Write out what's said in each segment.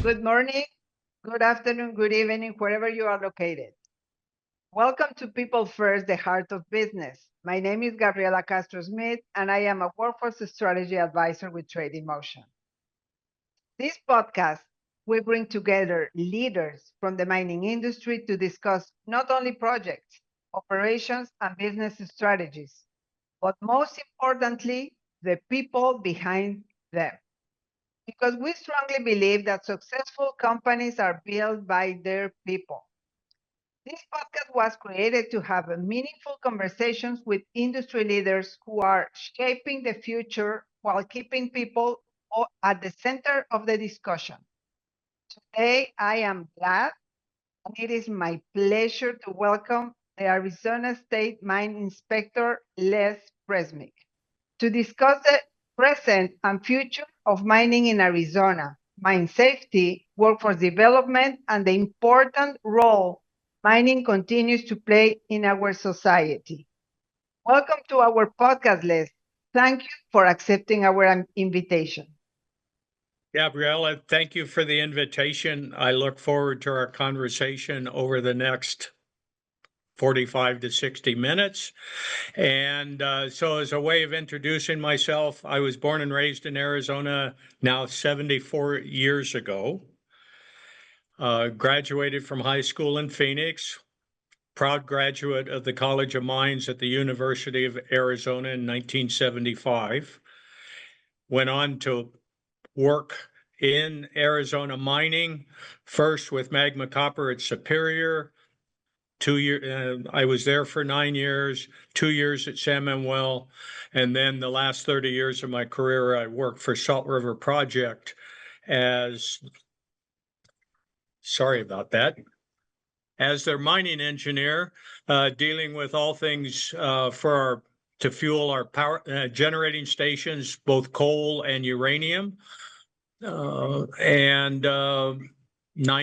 Good morning, good afternoon, good evening, wherever you are located. Welcome to People First, the Heart of Business. My name is Gabriela Castro-Smith, and I am a workforce strategy advisor with Trade in Motion. This podcast will bring together leaders from the mining industry to discuss not only projects, operations, and business strategies, but most importantly, the people behind them. Because we strongly believe that successful companies are built by their people. This podcast was created to have meaningful conversations with industry leaders who are shaping the future while keeping people at the center of the discussion. Today, I am glad and it is my pleasure to welcome the Arizona State Mine Inspector Les Presmyk to discuss the present and future of mining in Arizona, mine safety, workforce development, and the important role mining continues to play in our society. Welcome to our podcast, Les. Thank you for accepting our invitation. Gabriela, thank you for the invitation. I look forward to our conversation over the next 45 to 60 minutes. And so as a way of introducing myself, I was born and raised in Arizona now 74 years ago. Graduated from high school in Phoenix, proud graduate of the College of Mines at the University of Arizona in 1975. Went on to work in Arizona mining, first with Magma Copper at Superior. I was there for 9 years, 2 years at San Manuel, and then the last 30 years of my career, I worked for Salt River Project as their mining engineer, dealing with all things to fuel our power generating stations, both coal and uranium. 9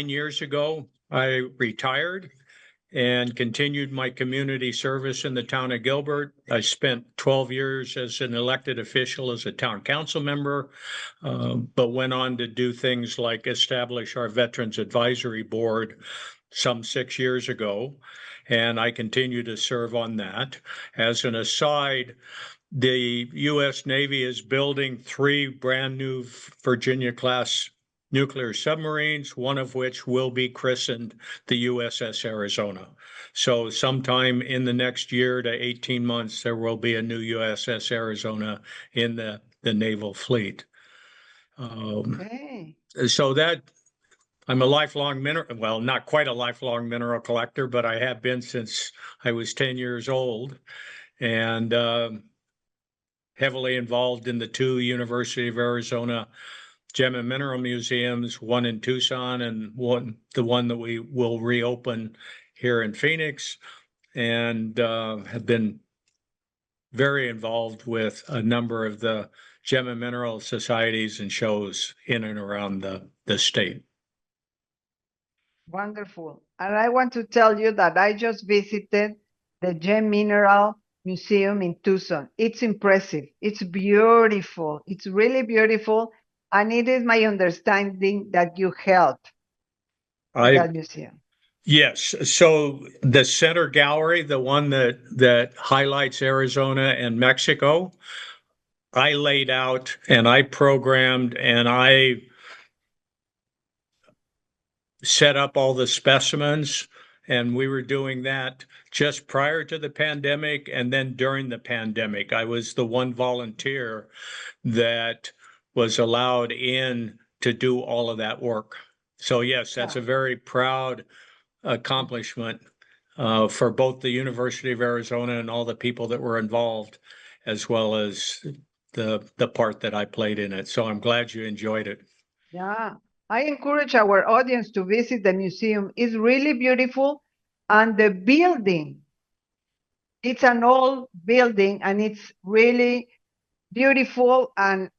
years ago, I retired and continued my community service in the town of Gilbert. I spent 12 years as an elected official as a town council member, but went on to do things like establish our Veterans Advisory Board some 6 years ago, and I continue to serve on that. As an aside, the U.S. Navy is building 3 brand new Virginia-class nuclear submarines, one of which will be christened the USS Arizona. So sometime in the next year to 18 months, there will be a new USS Arizona in the naval fleet. Okay. So that I'm a lifelong not quite a lifelong mineral collector, but I have been since I was 10 years old, and heavily involved in the 2 University of Arizona Gem and Mineral Museums, one in Tucson and the one that we will reopen here in Phoenix, and have been very involved with a number of the gem and mineral societies and shows in and around the state. Wonderful. And I want to tell you that I just visited the Gem Mineral Museum in Tucson. It's impressive. It's beautiful. It's really beautiful. And it is my understanding that you helped that museum. Yes. So the center gallery, the one that highlights Arizona and Mexico, I laid out and I programmed and I set up all the specimens, and we were doing that just prior to the pandemic and then during the pandemic. I was the one volunteer that was allowed in to do all of that work. So yes, that's a very proud accomplishment for both the University of Arizona and all the people that were involved, as well as the part that I played in it. So I'm glad you enjoyed it. Yeah, I encourage our audience to visit the museum. It's really beautiful. And the building, it's an old building and it's really beautiful and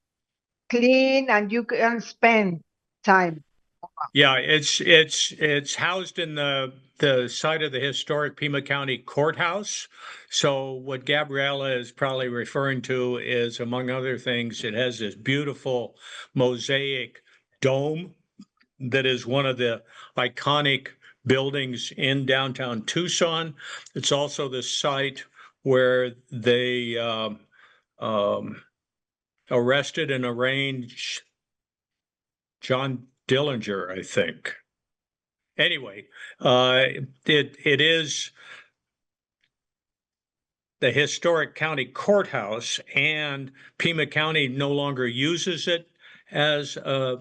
clean, and you can spend time. Yeah, it's housed in the site of the historic Pima County Courthouse. So what Gabriela is probably referring to is, among other things, it has this beautiful mosaic dome that is one of the iconic buildings in downtown Tucson. It's also the site where they arrested and arraigned John Dillinger, I think. Anyway, it is the historic county courthouse, and Pima County no longer uses it as a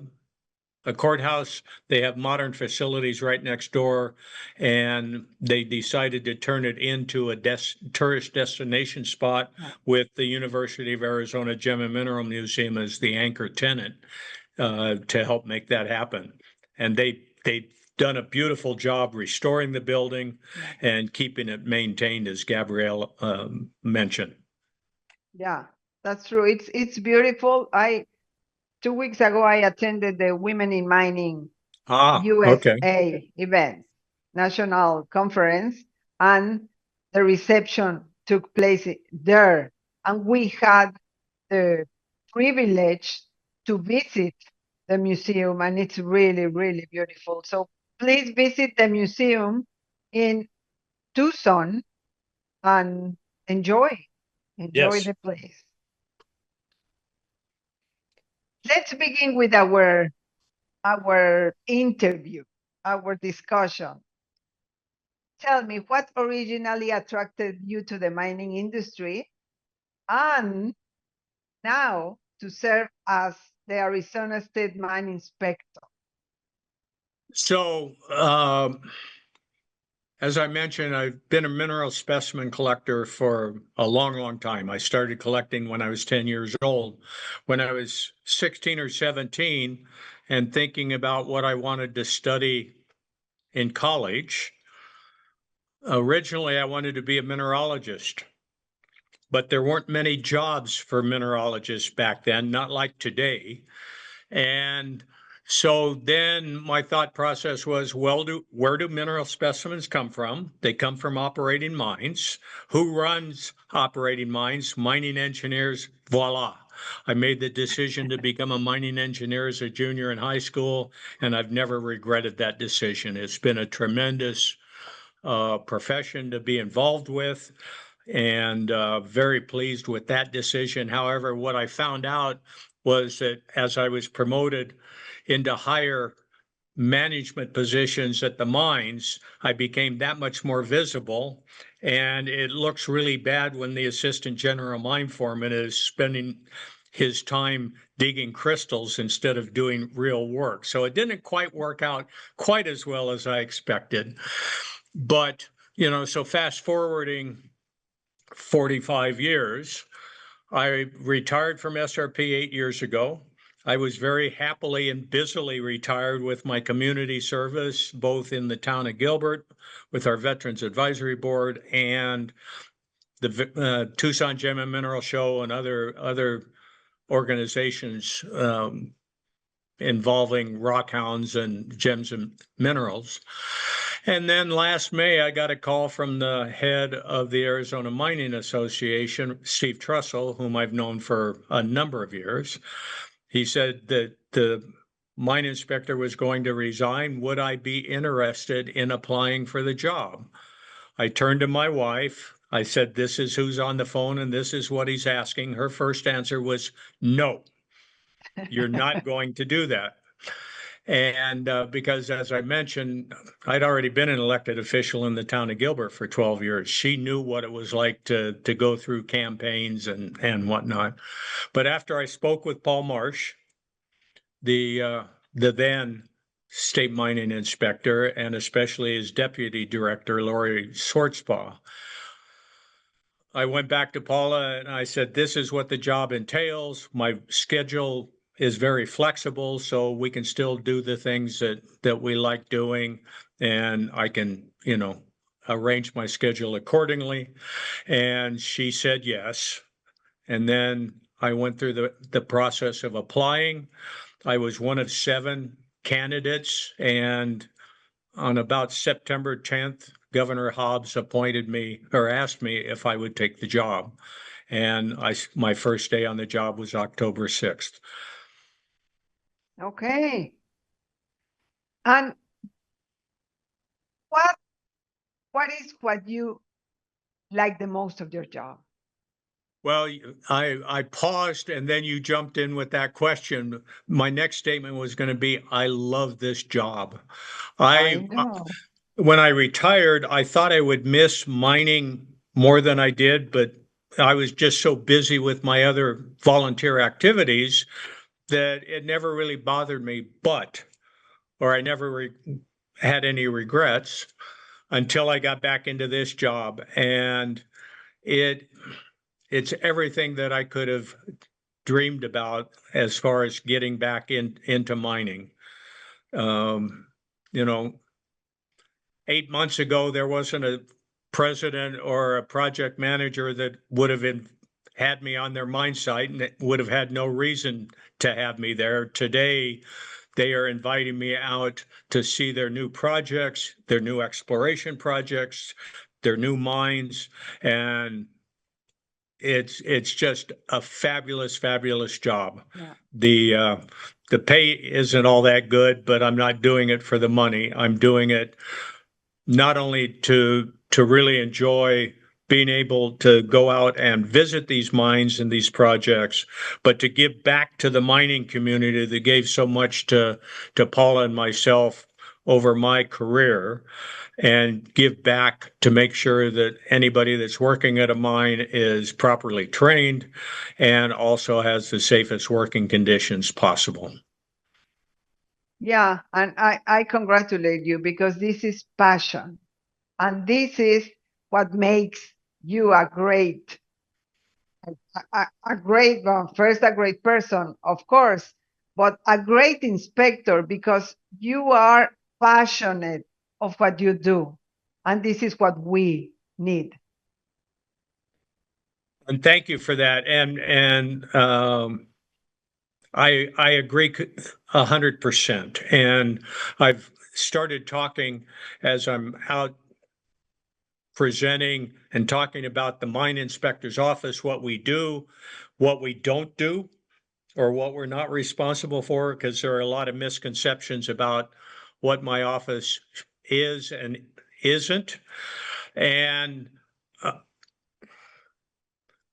courthouse. They have modern facilities right next door, and they decided to turn it into a tourist destination spot with the University of Arizona Gem and Mineral Museum as the anchor tenant to help make that happen. And they've done a beautiful job restoring the building and keeping it maintained, as Gabrielle mentioned. Yeah, that's true. It's beautiful. 2 weeks ago, I attended the Women in Mining USA Okay. event, national conference, and the reception took place there. And we had the privilege to visit the museum, and it's really, really beautiful. So please visit the museum in Tucson and enjoy Yes. the place. Let's begin with our interview, our discussion. Tell me, what originally attracted you to the mining industry, and now to serve as the Arizona State Mine Inspector? So, as I mentioned, I've been a mineral specimen collector for a long, long time. I started collecting when I was 10 years old. When I was 16 or 17 and thinking about what I wanted to study in college, originally I wanted to be a mineralogist, but there weren't many jobs for mineralogists back then, not like today. And so then my thought process was, well, where do mineral specimens come from? They come from operating mines. Who runs operating mines? Mining engineers. Voila. I made the decision to become a mining engineer as a junior in high school, and I've never regretted that decision. It's been a tremendous profession to be involved with, and very pleased with that decision. However, what I found out was that as I was promoted into higher management positions at the mines, I became that much more visible. And it looks really bad when the assistant general mine foreman is spending his time digging crystals instead of doing real work. So it didn't quite work out quite as well as I expected. But, so fast forwarding 45 years, I retired from SRP 8 years ago. I was very happily and busily retired with my community service, both in the town of Gilbert with our Veterans Advisory Board and the Tucson Gem and Mineral Show and other organizations involving rockhounds and gems and minerals. And then last May, I got a call from the head of the Arizona Mining Association, Steve Trussell, whom I've known for a number of years. He said that the mine inspector was going to resign. Would I be interested in applying for the job? I turned to my wife. I said, this is who's on the phone and this is what he's asking. Her first answer was, no, you're not going to do that. And because, as I mentioned, I'd already been an elected official in the town of Gilbert for 12 years. She knew what it was like to go through campaigns and whatnot. But after I spoke with Paul Marsh, the then state mining inspector, and especially his deputy director, Lori Swartzbaugh, I went back to Paula and I said, this is what the job entails. My schedule is very flexible, so we can still do the things that we like doing, and I can, arrange my schedule accordingly. And she said yes. And then I went through the process of applying. I was one of 7 candidates, and on about September 10th, Governor Hobbs appointed me or asked me if I would take the job. And my first day on the job was October 6th. Okay. And what is what you like the most of your job? Well, I paused and then you jumped in with that question. My next statement was going to be, I love this job. I I know. When I retired, I thought I would miss mining more than I did, but I was just so busy with my other volunteer activities that it never really bothered me. Or I never had any regrets until I got back into this job, and it it's everything that I could have dreamed about as far as getting back into mining. Um, you know, 8 months ago, there wasn't a president or a project manager that would have had me on their mine site and would have had no reason to have me there. Today, they are inviting me out to see their new projects, their new exploration projects, their new mines, and it's just a fabulous job. Yeah. The pay isn't all that good, but I'm not doing it for the money. I'm doing it not only to really enjoy being able to go out and visit these mines and these projects, but to give back to the mining community that gave so much to Paula and myself over my career, and give back to make sure that anybody that's working at a mine is properly trained and also has the safest working conditions possible. Yeah, and I congratulate you because this is passion. And this is what makes you a great, first a great person, of course, but a great inspector because you are passionate of what you do. And this is what we need. And thank you for that. And I agree 100%. And I've started talking as I'm out presenting and talking about the mine inspector's office, what we do, what we don't do, or what we're not responsible for, because there are a lot of misconceptions about what my office is and isn't. And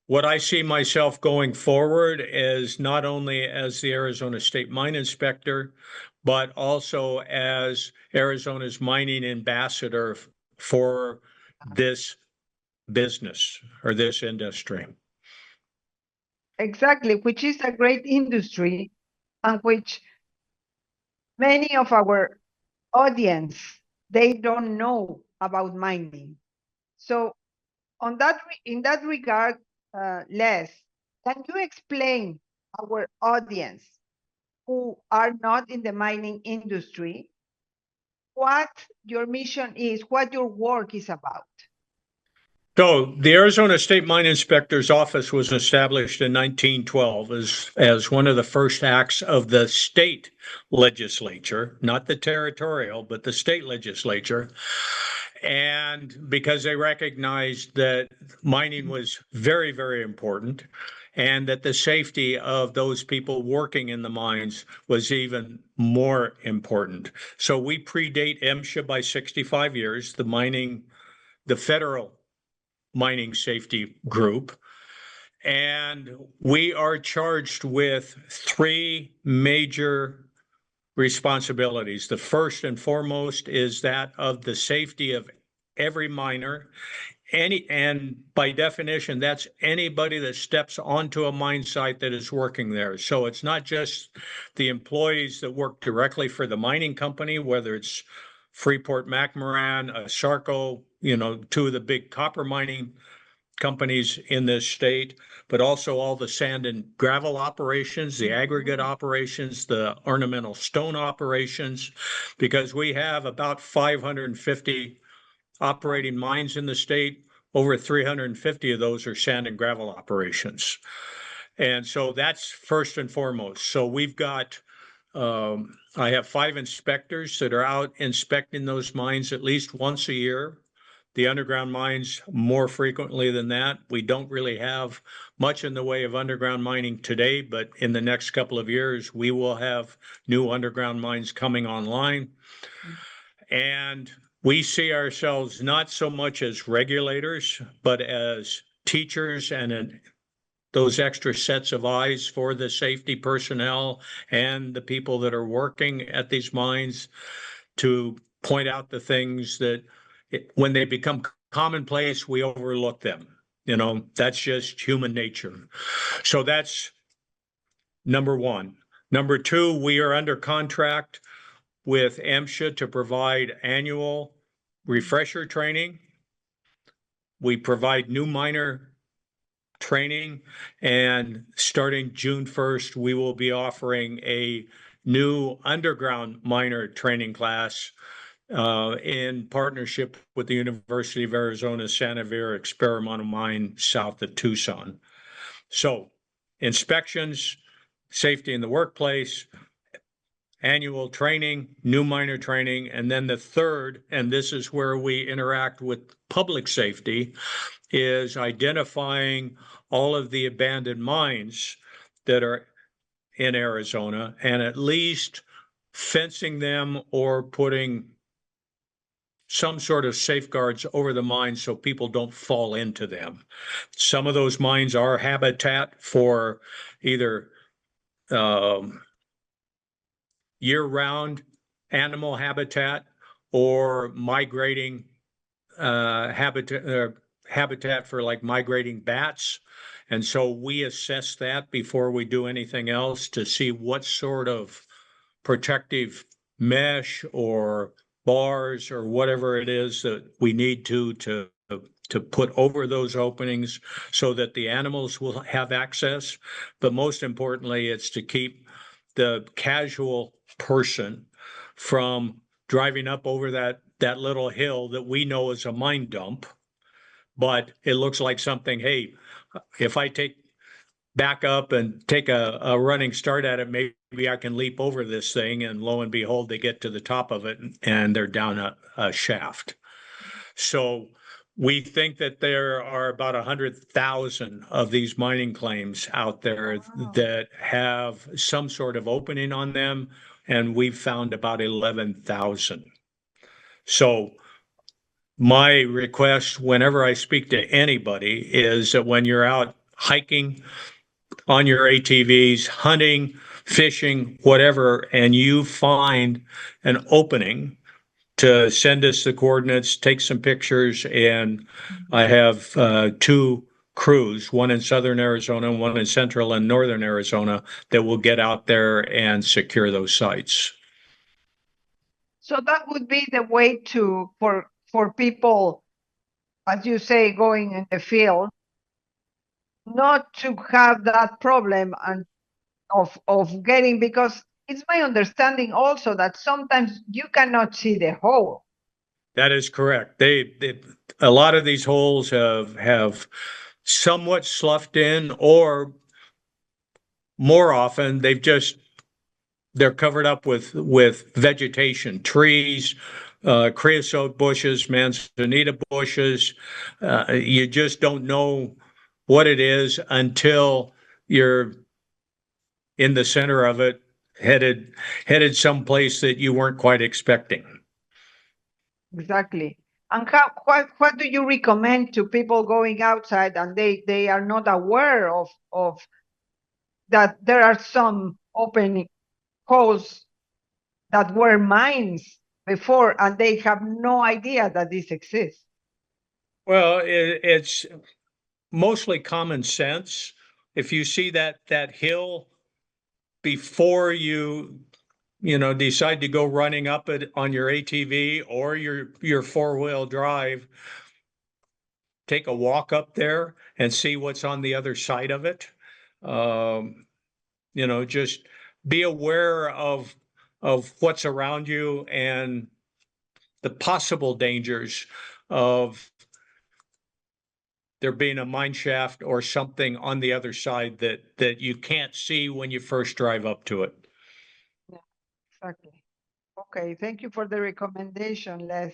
what I see myself going forward is not only as the Arizona State Mine Inspector, but also as Arizona's mining ambassador for this business or this industry. Exactly, which is a great industry and which many of our audience, they don't know about mining. So in that regard, Les, can you explain our audience who are not in the mining industry what your mission is, what your work is about? So the Arizona State Mine Inspector's Office was established in 1912 as one of the first acts of the state legislature, not the territorial, but the state legislature. And because they recognized that mining was very important, and that the safety of those people working in the mines was even more important. So we predate MSHA by 65 years, the federal mining safety group. And we are charged with three major responsibilities. The first and foremost is that of the safety of every miner. And by definition, that's anybody that steps onto a mine site that is working there. So it's not just the employees that work directly for the mining company, whether it's Freeport-McMoRan, Sarco, two of the big copper mining companies in this state, but also all the sand and gravel operations, the aggregate operations, the ornamental stone operations, because we have about 550 operating mines in the state. Over 350 of those are sand and gravel operations. And so that's first and foremost. So we've got, I have 5 inspectors that are out inspecting those mines at least once a year. the underground mines more frequently than that. We don't really have much in the way of underground mining today, but in the next couple of years, we will have new underground mines coming online. And we see ourselves not so much as regulators, but as teachers and those extra sets of eyes for the safety personnel and the people that are working at these mines to point out the things that when they become commonplace, we overlook them. You know, that's just human nature. So that's number one. Number two, we are under contract with MSHA to provide annual refresher training. We provide new miner training, and starting June 1st, we will be offering a new underground miner training class in partnership with the University of Arizona Santa Vera Experimental Mine south of Tucson. So inspections, safety in the workplace, annual training, new miner training, and then the third, and this is where we interact with public safety, is identifying all of the abandoned mines that are in Arizona and at least fencing them or putting some sort of safeguards over the mines so people don't fall into them. Some of those mines are habitat for either year-round animal habitat or migrating habitat for like migrating bats. And so we assess that before we do anything else to see what sort of protective mesh or bars or whatever it is that we need to put over those openings so that the animals will have access. But most importantly, it's to keep the casual person from driving up over that little hill that we know is a mine dump, but it looks like something, hey, if I back up and take a running start at it, maybe I can leap over this thing, and lo and behold, they get to the top of it and they're down a shaft. So we think that there are about 100,000 of these mining claims out there that have some sort of opening on them, and we've found about 11,000. So my request whenever I speak to anybody is that when you're out hiking on your ATVs, hunting, fishing, whatever, and you find an opening, to send us the coordinates, take some pictures, and I have two crews, one in southern Arizona, one in central and northern Arizona, that will get out there and secure those sites. So that would be the way for people, as you say, going in the field, not to have that problem and of getting, because it's my understanding also that sometimes you cannot see the hole. That is correct. A lot of these holes have somewhat sloughed in, or more often they're covered up with vegetation, trees, creosote bushes, manzanita bushes. You just don't know what it is until you're in the center of it, headed someplace that you weren't quite expecting. Exactly. And what do you recommend to people going outside and they are not aware of that there are some open holes that were mines before and they have no idea that this exists? Well, it's mostly common sense. If you see that hill before you decide to go running up it on your ATV or your four-wheel drive, take a walk up there and see what's on the other side of it. Just be aware of what's around you and the possible dangers of there being a mine shaft or something on the other side that you can't see when you first drive up to it. Yeah, exactly. Okay, thank you for the recommendation, Les.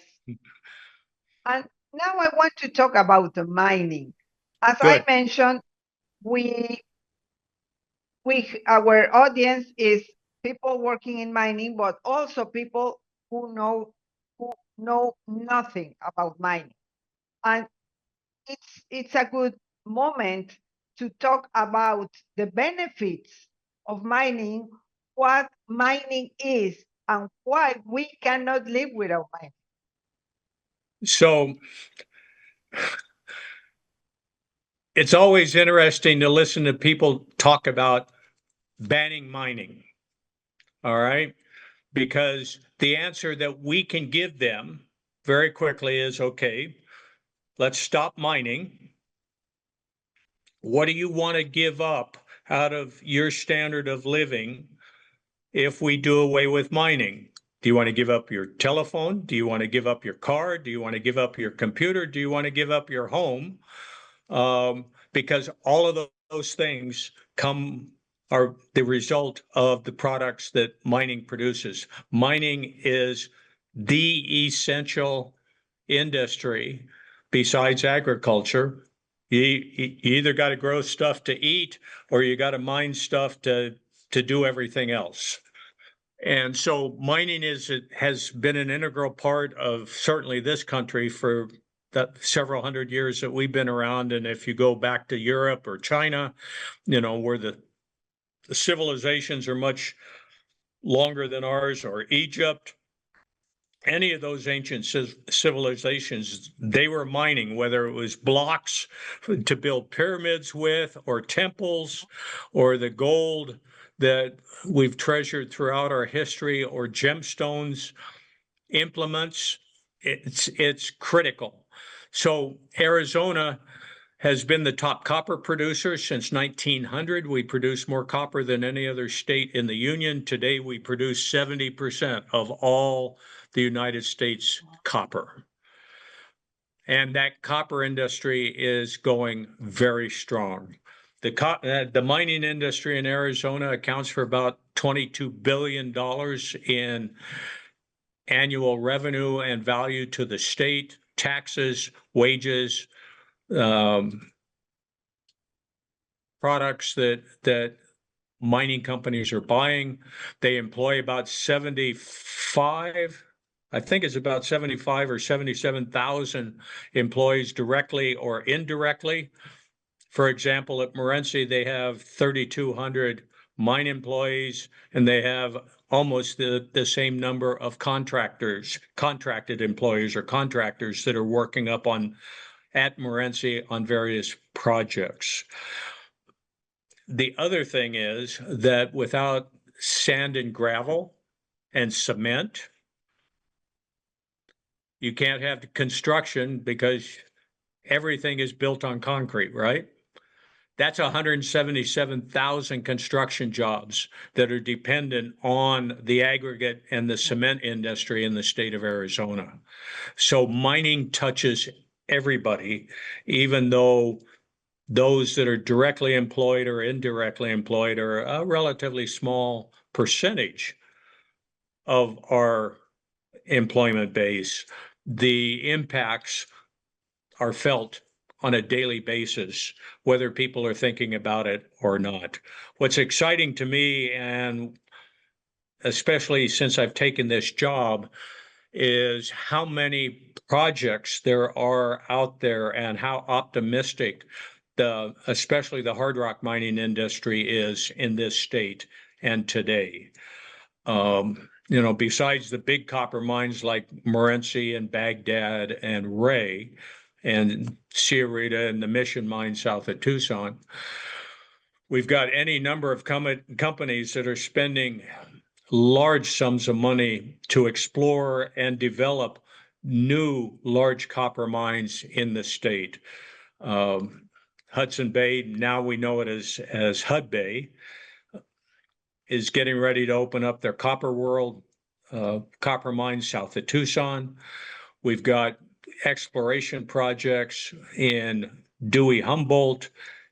And Now I want to talk about the mining. As I Good. mentioned, we our audience is people working in mining, but also people who know nothing about mining. And it's a good moment to talk about the benefits of mining, what mining is, and why we cannot live without mining. So it's always interesting to listen to people talk about banning mining. All right. Because the answer that we can give them very quickly is okay, let's stop mining. What do you want to give up out of your standard of living if we do away with mining? Do you want to give up your telephone? Do you want to give up your car? Do you want to give up your computer? Do you want to give up your home? Because all of those things are the result of the products that mining produces. Mining is the essential industry besides agriculture. You either got to grow stuff to eat or you got to mine stuff to do everything else. And so mining has been an integral part of certainly this country for the several hundred years that we've been around. And if you go back to Europe or China, where the civilizations are much longer than ours, or Egypt, any of those ancient civilizations, they were mining, whether it was blocks to build pyramids with, or temples, or the gold that we've treasured throughout our history, or gemstones, implements. It's critical. So Arizona has been the top copper producer since 1900. We produce more copper than any other state in the union. Today, we produce 70% of all the United States copper. And that copper industry is going very strong. The mining industry in Arizona accounts for about $22 billion in annual revenue and value to the state, taxes, wages, products that mining companies are buying. They employ about 75, I think it's about 75 or 77,000 employees directly or indirectly. For example, at Morenci, they have 3,200 mine employees, and they have almost the same number of contracted employees or contractors that are working at Morenci on various projects. The other thing is that without sand and gravel and cement, you can't have construction because everything is built on concrete, right? That's 177,000 construction jobs that are dependent on the aggregate and the cement industry in the state of Arizona. So mining touches everybody, even though those that are directly employed or indirectly employed are a relatively small percentage of our employment base. The impacts are felt on a daily basis, whether people are thinking about it or not. What's exciting to me, and especially since I've taken this job, is how many projects there are out there and how optimistic especially the hard rock mining industry is in this state and today. Besides the big copper mines like Morenci and Baghdad and Ray and Sierrita and the Mission mine south of Tucson, we've got any number of companies that are spending large sums of money to explore and develop new large copper mines in the state. Hudson Bay, now we know it as Hud Bay, is getting ready to open up their Copper World copper mine south of Tucson. We've got exploration projects in Dewey Humboldt,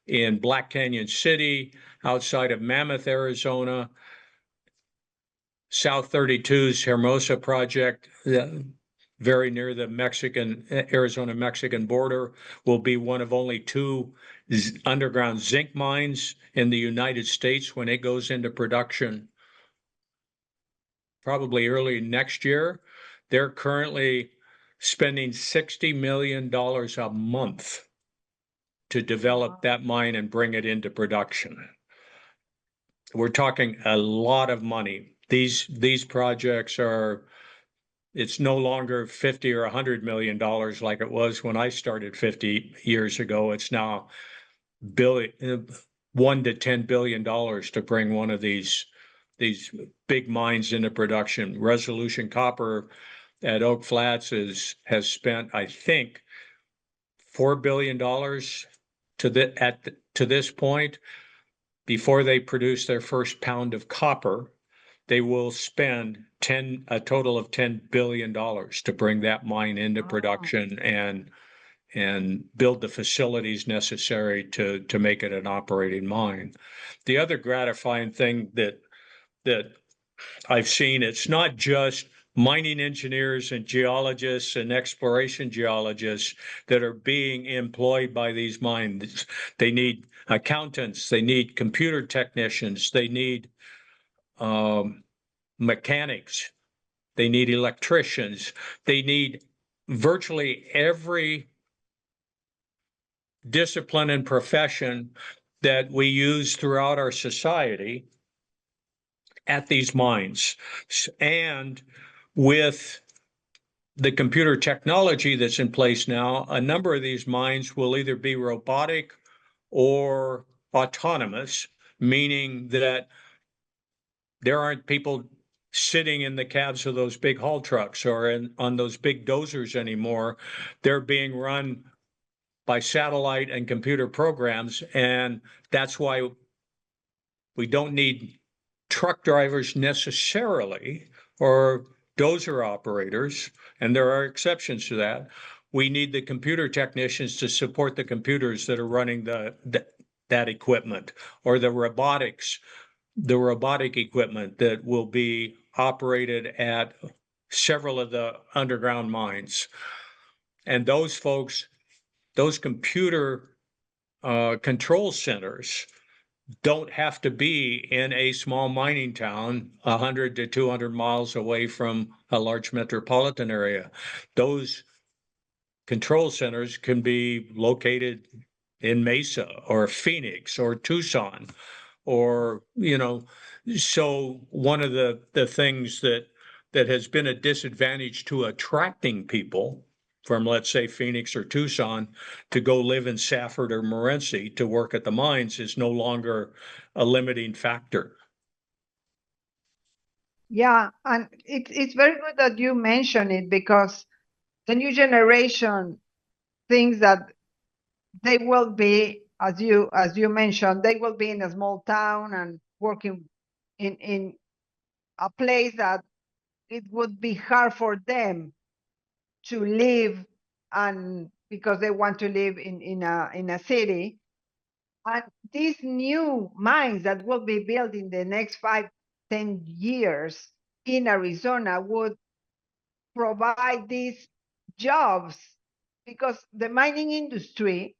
in Black Canyon City, outside of Mammoth, Arizona. South 32's Hermosa project, very near the Arizona-Mexican border, will be one of only two underground zinc mines in the United States when it goes into production probably early next year. They're currently spending $60 million a month to develop that mine and bring it into production. We're talking a lot of money. These projects are, it's no longer 50 or $100 million like it was when I started 50 years ago. It's now $1 to $10 billion to bring one of these big mines into production. Resolution Copper at Oak Flats has spent, I think, $4 billion to this point. Before they produce their first pound of copper, they will spend a total of $10 billion to bring that mine into production and build the facilities necessary to make it an operating mine. The other gratifying thing that I've seen, it's not just mining engineers and geologists and exploration geologists that are being employed by these mines. They need accountants, they need computer technicians, they need mechanics, they need electricians, they need virtually every discipline and profession that we use throughout our society at these mines. And with the computer technology that's in place now, a number of these mines will either be robotic or autonomous, meaning that there aren't people sitting in the cabs of those big haul trucks or on those big dozers anymore. They're being run by satellite and computer programs, and that's why we don't need truck drivers necessarily or dozer operators, and there are exceptions to that. We need the computer technicians to support the computers that are running that equipment, or the robotic equipment that will be operated at several of the underground mines. And those folks, those computer control centers don't have to be in a small mining town 100 to 200 miles away from a large metropolitan area. Those control centers can be located in Mesa or Phoenix or Tucson, or, so one of the things that has been a disadvantage to attracting people from, let's say, Phoenix or Tucson to go live in Safford or Morenci to work at the mines is no longer a limiting factor. Yeah, and it's very good that you mention it, because the new generation thinks that they will be, as you mentioned, they will be in a small town and working in a place that it would be hard for them to live, and because they want to live in a city. And these new mines that will be built in the next 5-10 years in Arizona would provide these jobs, because the mining industry,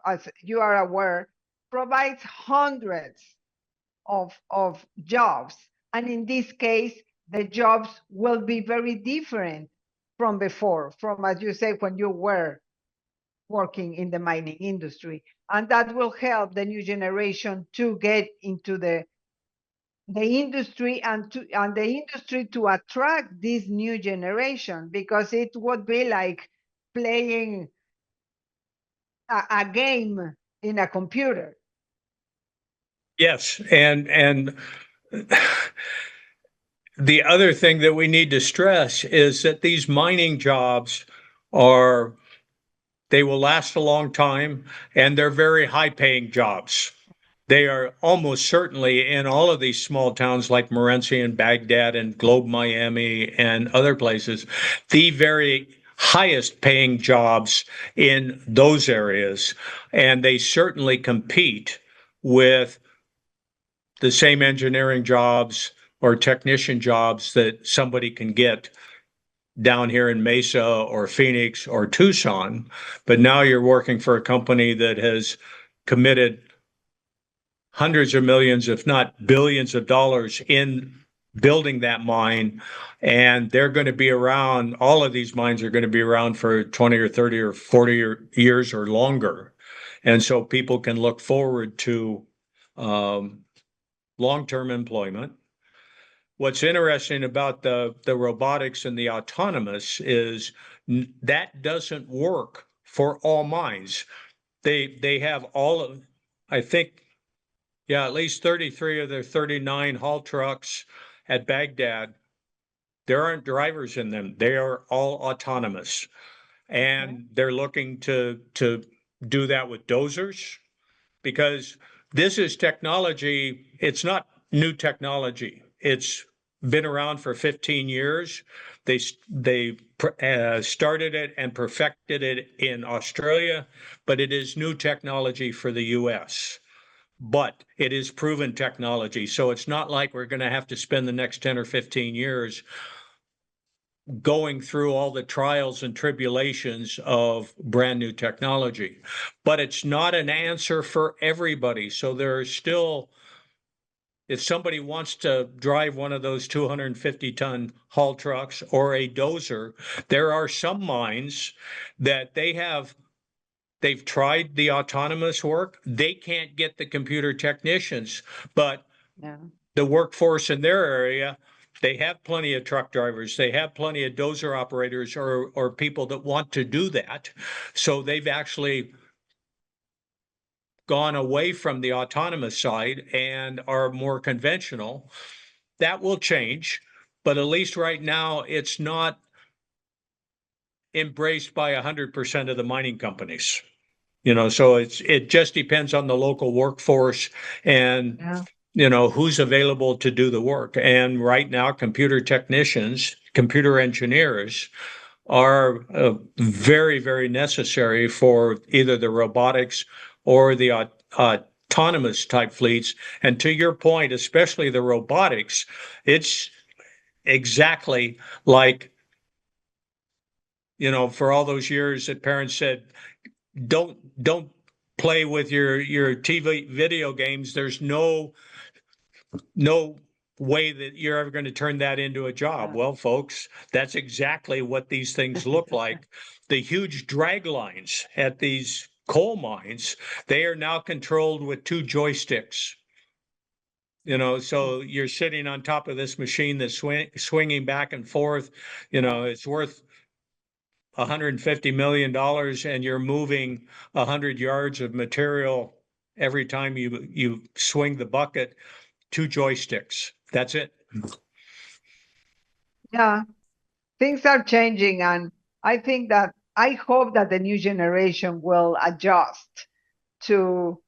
as you are aware, provides hundreds of jobs. And in this case, the jobs will be very different from before, from, as you say, when you were working in the mining industry. And that will help the new generation to get into the industry, and the industry to attract this new generation, because it would be like playing a game in a computer. Yes, and the other thing that we need to stress is that these mining jobs they will last a long time, and they're very high-paying jobs. They are almost certainly in all of these small towns like Morenci and Baghdad and Globe, Miami, and other places, the very highest paying jobs in those areas. And they certainly compete with the same engineering jobs or technician jobs that somebody can get down here in Mesa or Phoenix or Tucson, but now you're working for a company that has committed hundreds of millions, if not billions of dollars in building that mine. And they're going to be around, all of these mines are going to be around for 20 or 30 or 40 years or longer. And so people can look forward to long-term employment. What's interesting about the robotics and the autonomous is that doesn't work for all mines. They have all of, I think, yeah, at least 33 of their 39 haul trucks at Baghdad, there aren't drivers in them. They are all autonomous. And they're looking to do that with dozers, because this is technology. It's not new technology. It's been around for 15 years. They started it and perfected it in Australia, but it is new technology for the US. But it is proven technology. So it's not like we're going to have to spend the next 10 or 15 years going through all the trials and tribulations of brand new technology. But it's not an answer for everybody. So there are still, if somebody wants to drive one of those 250-ton haul trucks or a dozer, there are some mines that they've tried the autonomous work. They can't get the computer technicians, but the workforce in their area, they have plenty of truck drivers. They have plenty of dozer operators or people that want to do that. So they've actually gone away from the autonomous side and are more conventional. That will change, but at least right now it's not embraced by 100% of the mining companies. So it just depends on the local workforce and who's available to do the work. And right now, computer technicians, computer engineers are very, very necessary for either the robotics or the autonomous type fleets. And to your point, especially the robotics, it's exactly like, for all those years that parents said, don't play with your TV video games. There's no way that you're ever going to turn that into a job. Well, folks, that's exactly what these things look like. The huge drag lines at these coal mines, they are now controlled with two joysticks. So you're sitting on top of this machine that's swinging back and forth. It's worth $150 million, and you're moving 100 yards of material every time you swing the bucket. Two joysticks. That's it. Yeah, things are changing, and I hope that the new generation will adjust to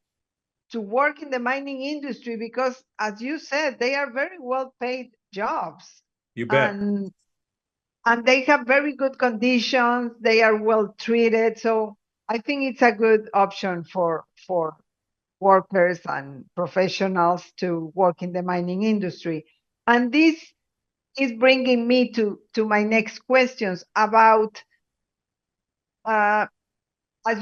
work in the mining industry, because, as you said, they are very well paid jobs. You bet. And they have very good conditions. They are well treated. So I think it's a good option for workers and professionals to work in the mining industry. And this is bringing me to my next questions about, as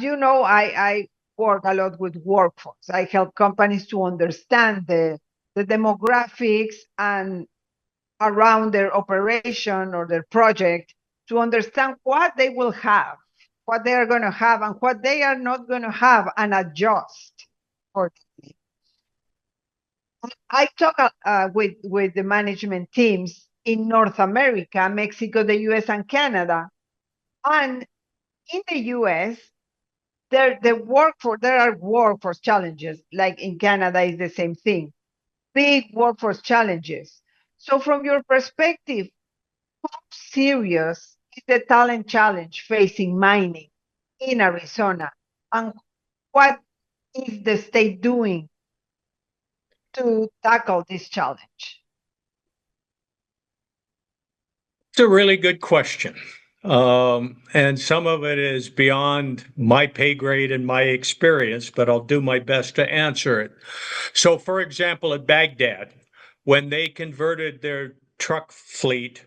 you know, I work a lot with workforce. I help companies to understand the demographics and around their operation or their project, to understand what they will have, what they are going to have, and what they are not going to have, and adjust accordingly. I talk with the management teams in North America, Mexico, the US, and Canada. And in the US, there are workforce challenges. Like in Canada, is the same thing. Big workforce challenges. So from your perspective, how serious is the talent challenge facing mining in Arizona? And what is the state doing to tackle this challenge? It's a really good question. And some of it is beyond my pay grade and my experience, but I'll do my best to answer it. So, for example, at Baghdad, when they converted their truck fleet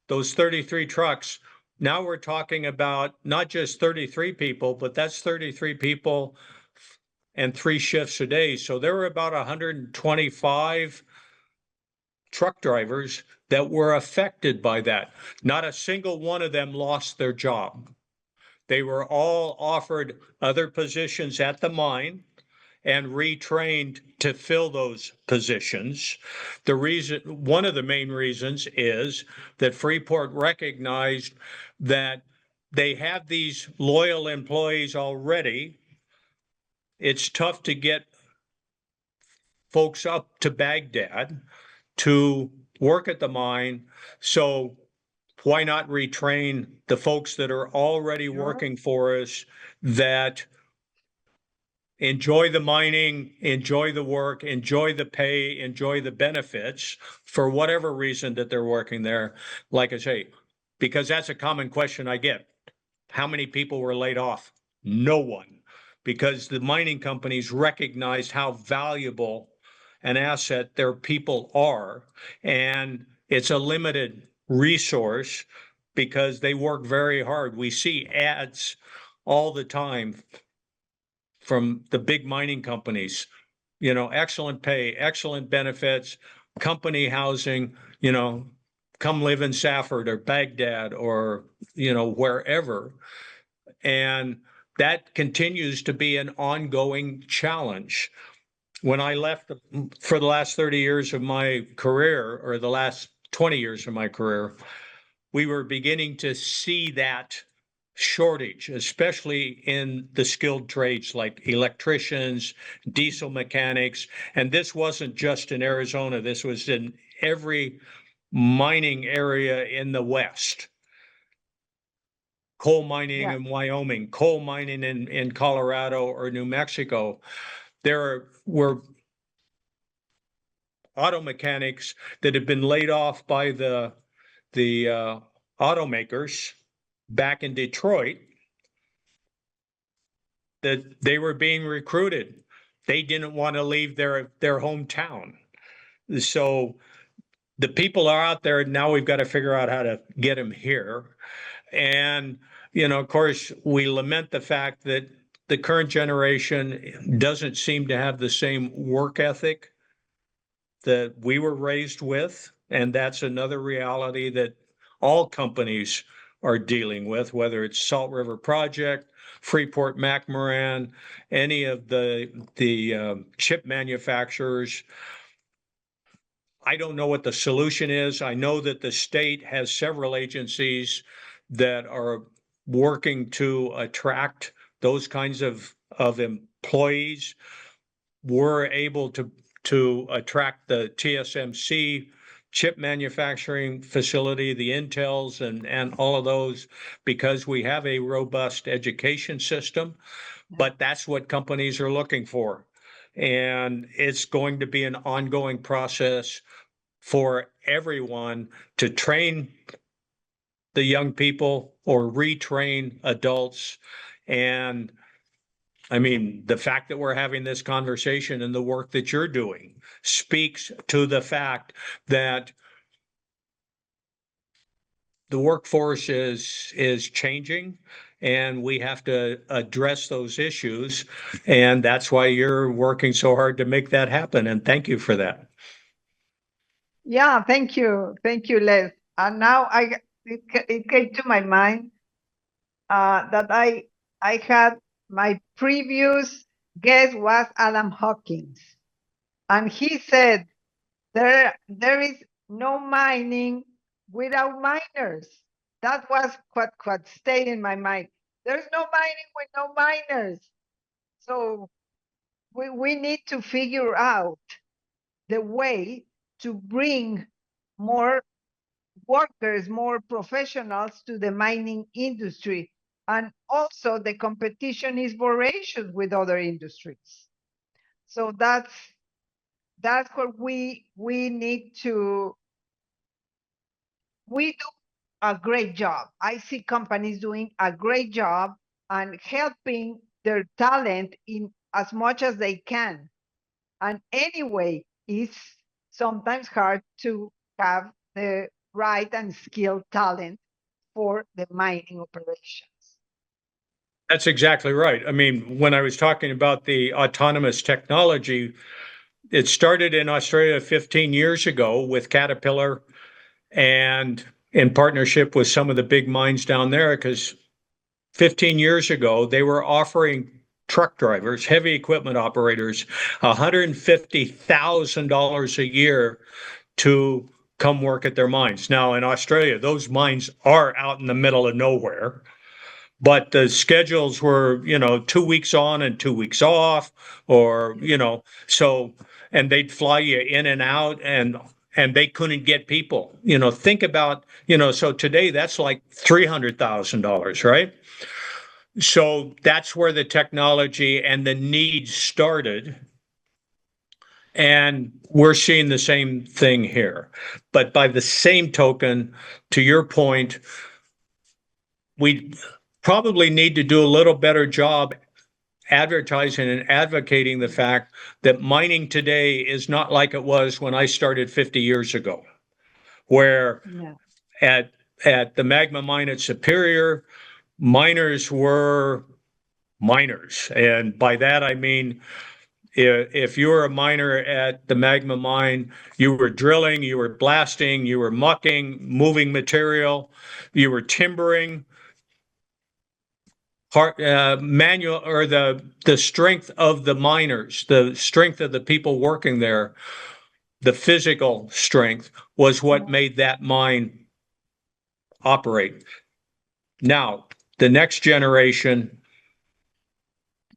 those 33 trucks, now we're talking about not just 33 people, but that's 33 people and 3 shifts a day. So there were about 125 truck drivers that were affected by that. Not a single one of them lost their job. They were all offered other positions at the mine and retrained to fill those positions. One of the main reasons is that Freeport recognized that they have these loyal employees already. It's tough to get folks up to Baghdad to work at the mine. So why not retrain the folks that are already working for us that enjoy the mining, enjoy the work, enjoy the pay, enjoy the benefits for whatever reason that they're working there? Like I say, because that's a common question I get. How many people were laid off? No one, because the mining companies recognized how valuable an asset their people are. And it's a limited resource because they work very hard. We see ads all the time from the big mining companies, excellent pay, excellent benefits, company housing, come live in Safford or Baghdad or, wherever. And that continues to be an ongoing challenge. When I left for the last 30 years of my career, or the last 20 years of my career, we were beginning to see that shortage, especially in the skilled trades like electricians, diesel mechanics. And this wasn't just in Arizona, this was in every mining area in the West. Coal mining in Wyoming, coal mining in Colorado or New Mexico. There were auto mechanics that had been laid off by the automakers back in Detroit, that they were being recruited. They didn't want to leave their hometown. So the people are out there. Now we've got to figure out how to get them here. And, of course, we lament the fact that the current generation doesn't seem to have the same work ethic that we were raised with. And that's another reality that all companies are dealing with, whether it's Salt River Project, Freeport McMoran, any of the chip manufacturers. I don't know what the solution is. I know that the state has several agencies that are working to attract those kinds of employees. We're able to attract the TSMC chip manufacturing facility, the Intels, and all of those, because we have a robust education system. But that's what companies are looking for. And it's going to be an ongoing process for everyone to train the young people or retrain adults. And I mean, the fact that we're having this conversation and the work that you're doing speaks to the fact that the workforce is changing, and we have to address those issues. And that's why you're working so hard to make that happen. And thank you for that. Yeah, thank you. Thank you, Les. And now it came to my mind that I had my previous guest was Adam Hawkins. And he said, there is no mining without miners. That was what stayed in my mind. There's no mining with no miners. So we need to figure out the way to bring more workers, more professionals to the mining industry. And also the competition is voracious with other industries. So that's what we need to. We do a great job. I see companies doing a great job and helping their talent in as much as they can. And anyway, it's sometimes hard to have the right and skilled talent for the mining operations. That's exactly right. I mean, when I was talking about the autonomous technology, it started in Australia 15 years ago with Caterpillar and in partnership with some of the big mines down there, because 15 years ago, they were offering truck drivers, heavy equipment operators, $150,000 a year to come work at their mines. Now, in Australia, those mines are out in the middle of nowhere, but the schedules were, 2 weeks on and 2 weeks off, or, so, and they'd fly you in and out, and they couldn't get people. Think about, so today that's like $300,000, right? So that's where the technology and the need started. And we're seeing the same thing here. But by the same token, to your point, we probably need to do a little better job advertising and advocating the fact that mining today is not like it was when I started 50 years ago, where Yeah. at the magma mine at Superior, miners were miners. And by that, I mean, if you were a miner at the magma mine, you were drilling, you were blasting, you were mucking, moving material, you were timbering. Manual, or the strength of the miners, the strength of the people working there, the physical strength was what made that mine operate. Now, the next generation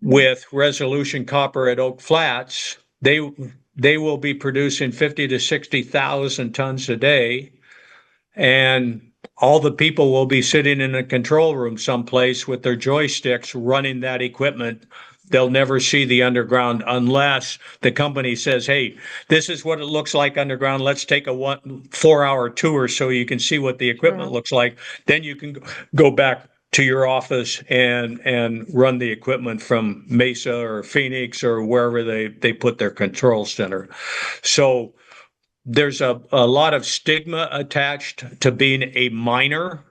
with Resolution Copper at Oak Flats, they will be producing 50 to 60,000 tons a day, and all the people will be sitting in a control room someplace with their joysticks running that equipment. They'll never see the underground unless the company says, hey, this is what it looks like underground. Let's take a 4-hour tour so you can see what the equipment looks like. Then you can go back to your office and run the equipment from Mesa or Phoenix or wherever they put their control center. So there's a lot of stigma attached to being a miner,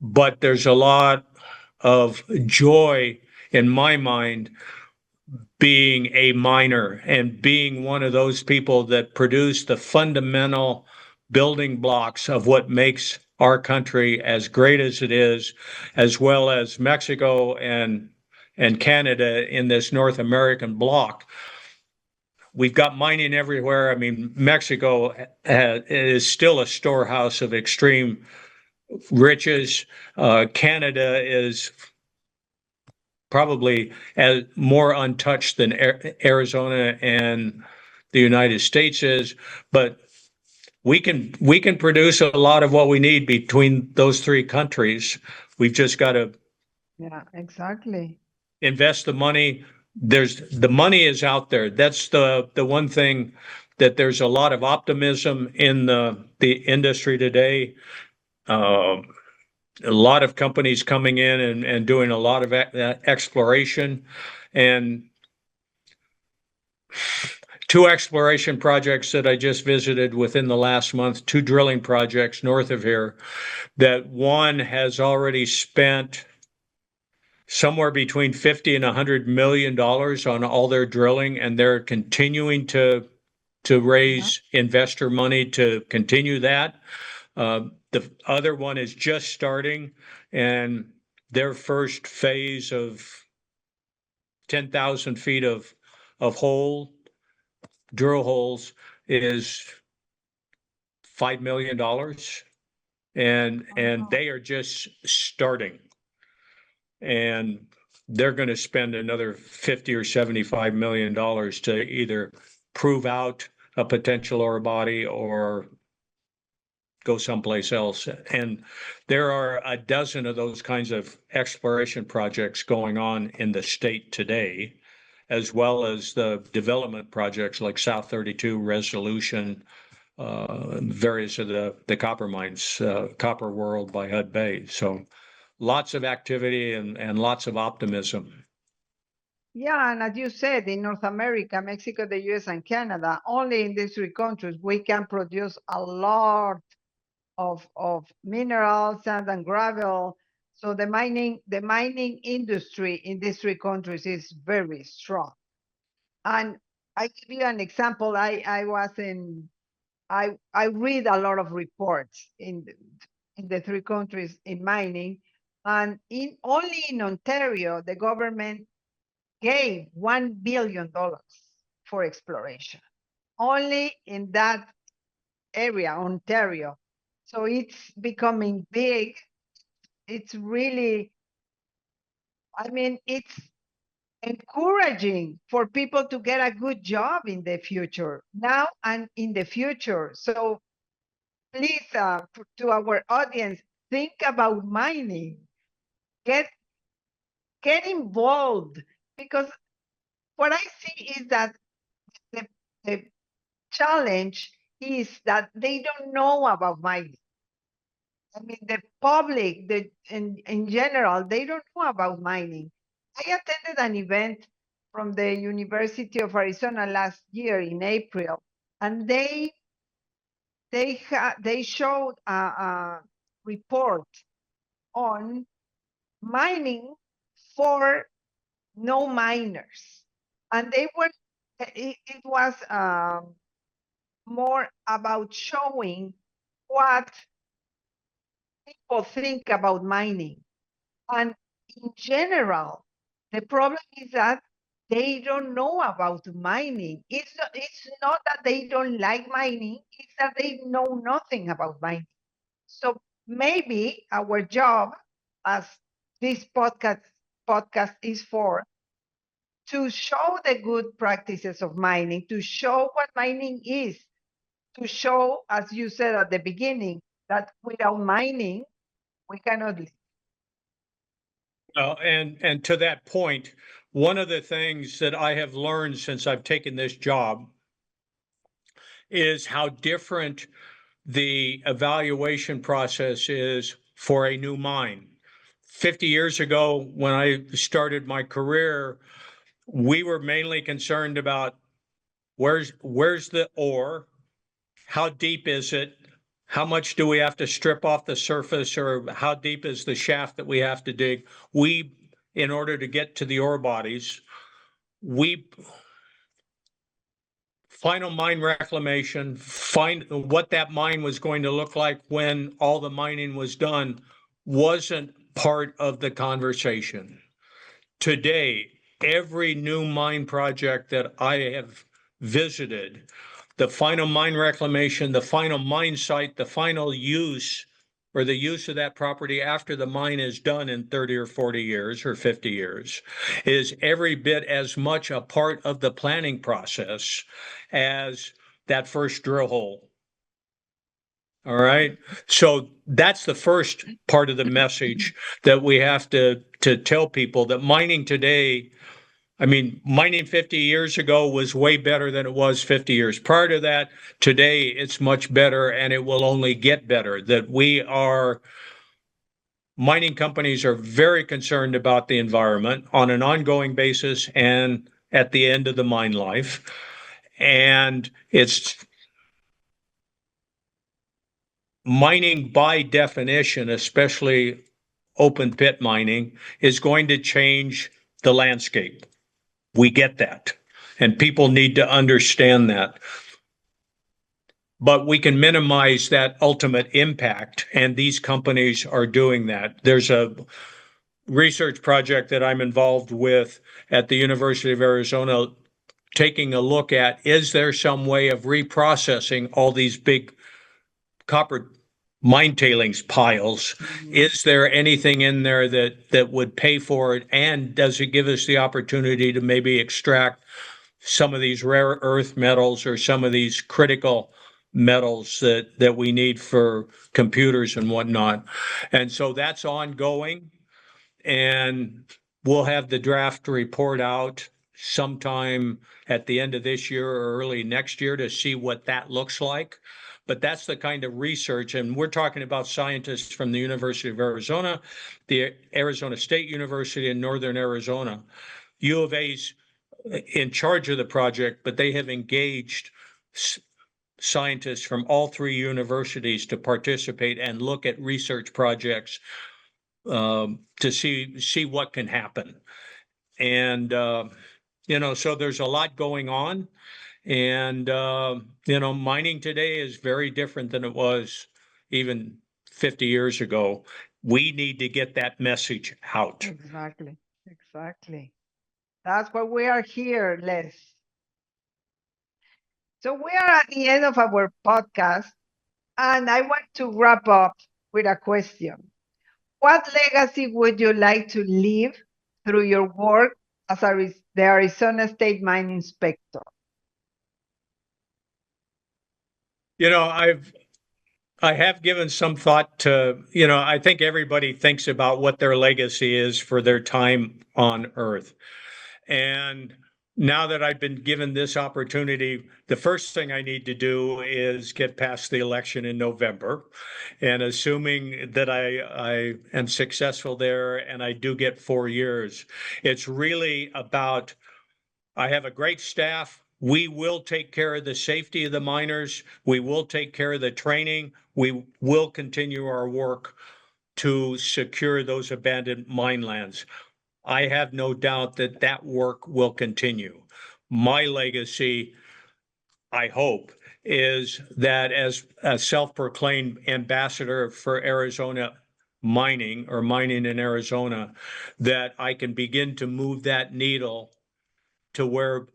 but there's a lot of joy in my mind being a miner and being one of those people that produce the fundamental building blocks of what makes our country as great as it is, as well as Mexico and Canada in this North American bloc. We've got mining everywhere. I mean, Mexico is still a storehouse of extreme riches. Canada is probably more untouched than Arizona and the United States is, but we can produce a lot of what we need between those three countries. We've just got to exactly invest the money. The money is out there. That's the one thing, that there's a lot of optimism in the industry today. A lot of companies coming in and doing a lot of exploration, and 2 exploration projects that I just visited within the last month, 2 drilling projects north of here, that one has already spent somewhere between 50 and $100 million on all their drilling, and they're continuing to raise investor money to continue that. The other one is just starting, and their first phase of 10,000 feet of drill holes is $5 million, and they are just starting, and they're going to spend another 50 or $75 million to either prove out a potential ore body or go someplace else. And there are a dozen of those kinds of exploration projects going on in the state today, as well as the development projects like South 32, Resolution, various of the copper mines, Copper World by Hud Bay. So lots of activity and lots of optimism. Yeah, and as you said, in North America, Mexico, the US, and Canada, only in these 3 countries, we can produce a lot of minerals, sand and gravel. So the mining industry in these three countries is very strong. And I give you an example. I read a lot of reports in the three countries in mining, and only in Ontario, the government gave $1 billion for exploration. Only in that area, Ontario. So it's becoming big. It's really, I mean, it's encouraging for people to get a good job in the future, now and in the future. So please, to our audience, think about mining. Get involved, because what I see is that the, the challenge is that they don't know about mining. I mean, the public, in general, they don't know about mining. I attended an event from the University of Arizona last year in April, and they showed a report on mining for no miners, and it was more about showing what people think about mining. And in general, the problem is that they don't know about mining. It's not that they don't like mining, it's that they know nothing about mining. So maybe our job, as this podcast is for, to show the good practices of mining, to show what mining is, to show, as you said at the beginning, that without mining, we cannot live. And to that point, one of the things that I have learned since I've taken this job is how different the evaluation process is for a new mine. 50 years ago, when I started my career, we were mainly concerned about where's the ore, how deep is it, how much do we have to strip off the surface, or how deep is the shaft that we have to dig. In order to get to the ore bodies, final mine reclamation, find what that mine was going to look like when all the mining was done, wasn't part of the conversation. Today, every new mine project that I have visited, the final mine reclamation, the final mine site, the final use, or the use of that property after the mine is done in 30 or 40 years or 50 years, is every bit as much a part of the planning process as that first drill hole. All right. So that's the first part of the message that we have to tell people, that mining today, I mean, mining 50 years ago was way better than it was 50 years prior to that. Today, it's much better, and it will only get better. Mining companies are very concerned about the environment on an ongoing basis and at the end of the mine life. And it's mining, by definition, especially open pit mining, is going to change the landscape. We get that, and people need to understand that. But we can minimize that ultimate impact, and these companies are doing that. There's a research project that I'm involved with at the University of Arizona, taking a look at, is there some way of reprocessing all these big copper mine tailings piles? Is there anything in there that would pay for it? And does it give us the opportunity to maybe extract some of these rare earth metals or some of these critical metals that we need for computers and whatnot? And so that's ongoing, and we'll have the draft report out sometime at the end of this year or early next year to see what that looks like. But that's the kind of research, and we're talking about scientists from the University of Arizona, the Arizona State University in Northern Arizona. U of A's in charge of the project, but they have engaged scientists from all three universities to participate and look at research projects to see what can happen. And so there's a lot going on. And mining today is very different than it was even 50 years ago. We need to get that message out. Exactly. Exactly. That's why we are here, Les. So we are at the end of our podcast, and I want to wrap up with a question. What legacy would you like to leave through your work as the Arizona State Mine Inspector? I have given some thought to, I think everybody thinks about what their legacy is for their time on Earth. And now that I've been given this opportunity, the first thing I need to do is get past the election in November. And assuming that I am successful there and I do get 4 years, it's really about, I have a great staff. We will take care of the safety of the miners. We will take care of the training. We will continue our work to secure those abandoned mine lands. I have no doubt that that work will continue. My legacy, I hope, is that as a self-proclaimed ambassador for Arizona mining or mining in Arizona, that I can begin to move that needle to where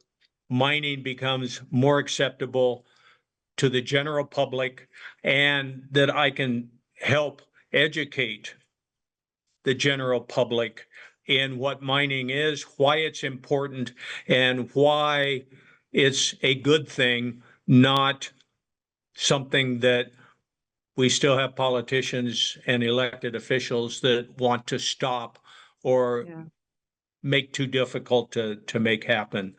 mining becomes more acceptable to the general public, and that I can help educate the general public in what mining is, why it's important, and why it's a good thing, not something that we still have politicians and elected officials that want to stop or make too difficult to make happen.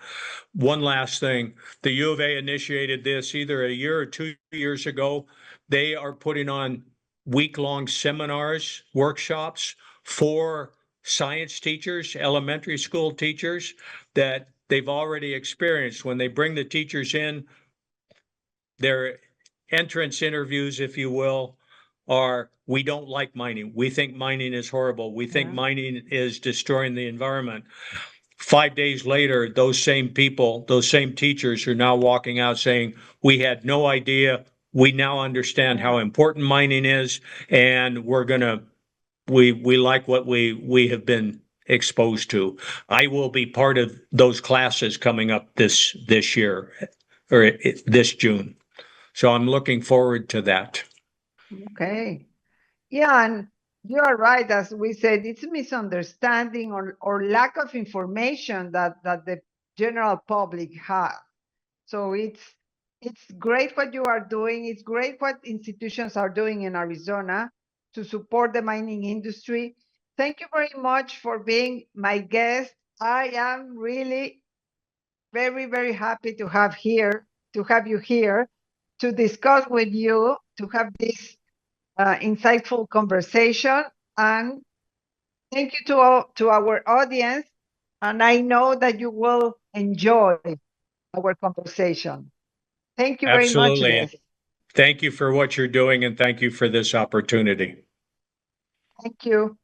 One last thing, the U of A initiated this either a year or 2 years ago. They are putting on week-long seminars, workshops for science teachers, elementary school teachers that they've already experienced. When they bring the teachers in, their entrance interviews, if you will, are, we don't like mining. We think mining is horrible. We think mining is destroying the environment. 5 days later, those same people, those same teachers are now walking out saying, we had no idea. We now understand how important mining is, and we like what we have been exposed to. I will be part of those classes coming up this year or this June. So I'm looking forward to that. Okay. Yeah, and you are right. As we said, it's a misunderstanding or lack of information that the general public has. So it's great what you are doing. It's great what institutions are doing in Arizona to support the mining industry. Thank you very much for being my guest. I am really very, very happy to have you here to discuss with you, to have this insightful conversation. And thank you to our audience. And I know that you will enjoy our conversation. Thank you very much, Absolutely. Les. Thank you for what you're doing, and thank you for this opportunity. Thank you.